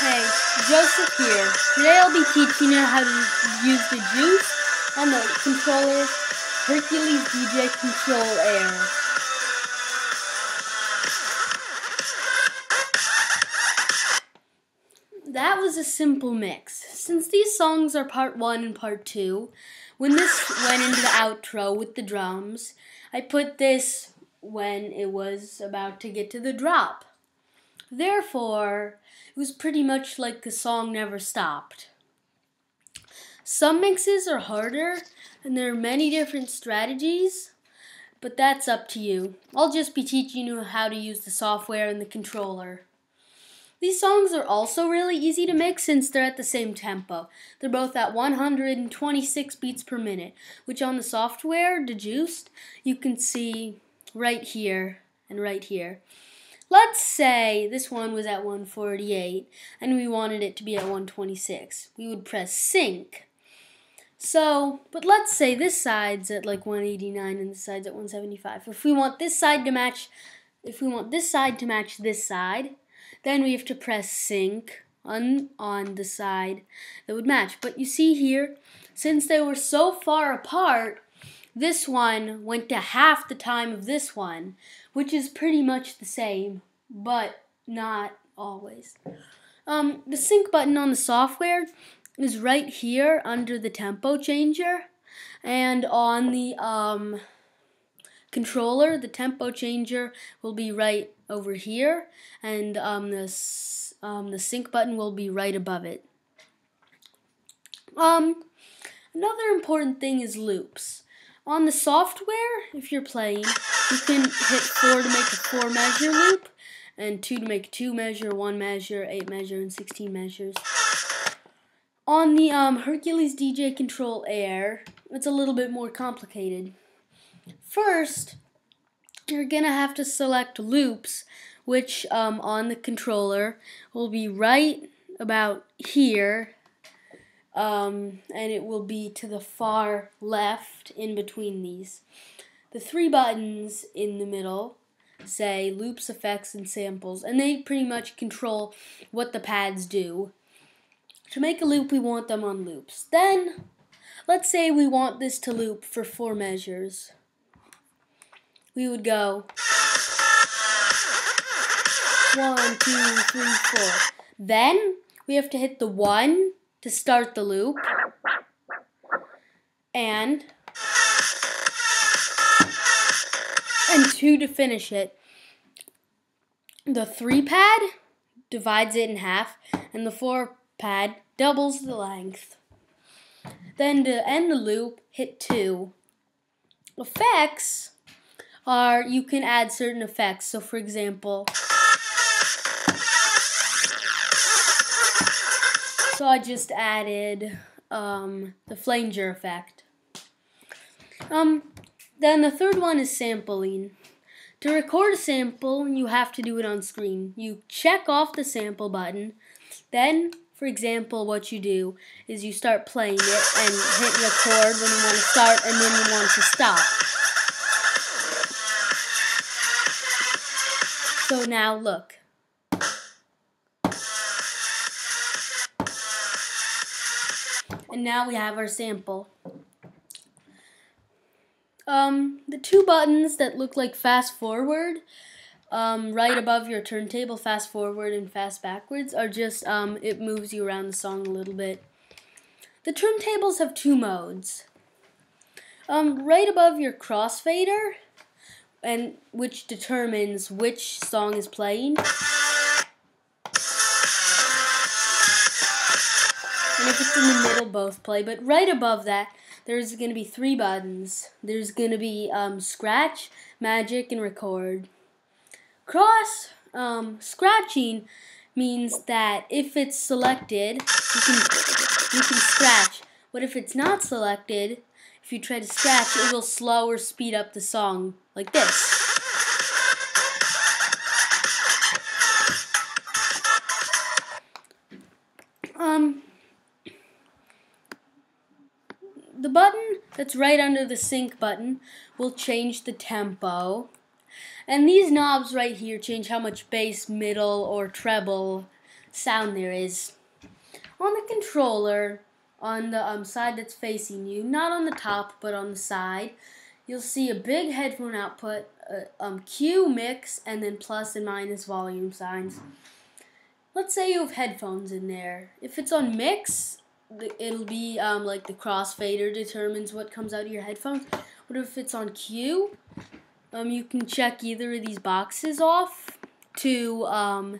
Hey, Joseph here. Today I'll be teaching you how to use the juice on the controller Hercules DJ Control Air. That was a simple mix. Since these songs are part 1 and part 2, when this went into the outro with the drums, I put this when it was about to get to the drop. Therefore, it was pretty much like the song never stopped. Some mixes are harder, and there are many different strategies, but that's up to you. I'll just be teaching you how to use the software and the controller. These songs are also really easy to mix since they're at the same tempo. They're both at 126 beats per minute, which on the software, Dejuiced, you can see right here and right here. Let's say this one was at 148 and we wanted it to be at 126. We would press sync. But let's say this side's at like 189 and this side's at 175. If we want this side to match this side, then we have to press sync on the side that would match. But you see here, since they were so far apart, this one went to half the time of this one, which is pretty much the same, but not always. The sync button on the software is right here under the tempo changer, and on the controller, the tempo changer will be right over here, and the sync button will be right above it. Another important thing is loops. On the software, if you're playing, you can hit 4 to make a 4-measure loop, and 2 to make a 2-measure, 1 measure, 8 measure, and 16 measures. On the Hercules DJ Control Air, it's a little bit more complicated. First, you're going to have to select loops, which on the controller will be right about here, and it will be to the far left in between these. The 3 buttons in the middle say loops, effects, and samples, and they pretty much control what the pads do. To make a loop, we want them on loops. Then, let's say we want this to loop for 4 measures. We would go 1, 2, 3, 4. Then, we have to hit the 1 to start the loop, and 2 to finish it. The 3 pad divides it in half, and the 4 pad doubles the length. Then to end the loop, hit 2. Effects are, you can add certain effects. So for example, I just added the flanger effect. Then the third one is sampling. To record a sample, you have to do it on screen. You check off the sample button. Then, for example, what you do is you start playing it and hit record when you want to start and then you want to stop. So now look. And now we have our sample. The 2 buttons that look like fast forward, right above your turntable, fast forward and fast backwards, are just, it moves you around the song a little bit. The turntables have 2 modes. Right above your crossfader, and which determines which song is playing. And if it's in the middle, both play. But right above that, there's going to be 3 buttons. There's going to be scratch, magic, and record. Scratching means that if it's selected, you can scratch. But if it's not selected, if you try to scratch, it will slow or speed up the song like this. The button that's right under the sync button will change the tempo. And these knobs right here change how much bass, middle, or treble sound there is. On the controller, on the side that's facing you, not on the top but on the side, you'll see a big headphone output, Q, mix, and then plus and minus volume signs. Let's say you have headphones in there. If it's on mix, it'll be like the crossfader determines what comes out of your headphones. But if it's on Q, you can check either of these boxes off to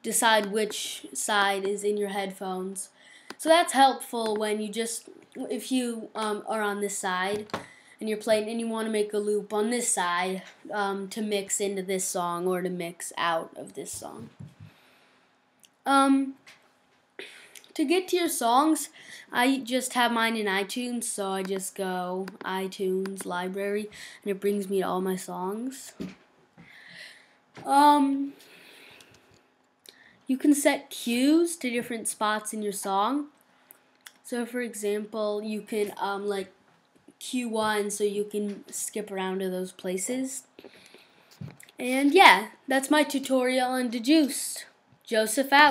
decide which side is in your headphones. So that's helpful when if you are on this side and you're playing and you want to make a loop on this side to mix into this song or to mix out of this song. To get to your songs, I just have mine in iTunes, so I just go iTunes library and it brings me to all my songs. You can set cues to different spots in your song. So for example, you can like Q1 so you can skip around to those places. And yeah, that's my tutorial on Dejuiced. Joseph out.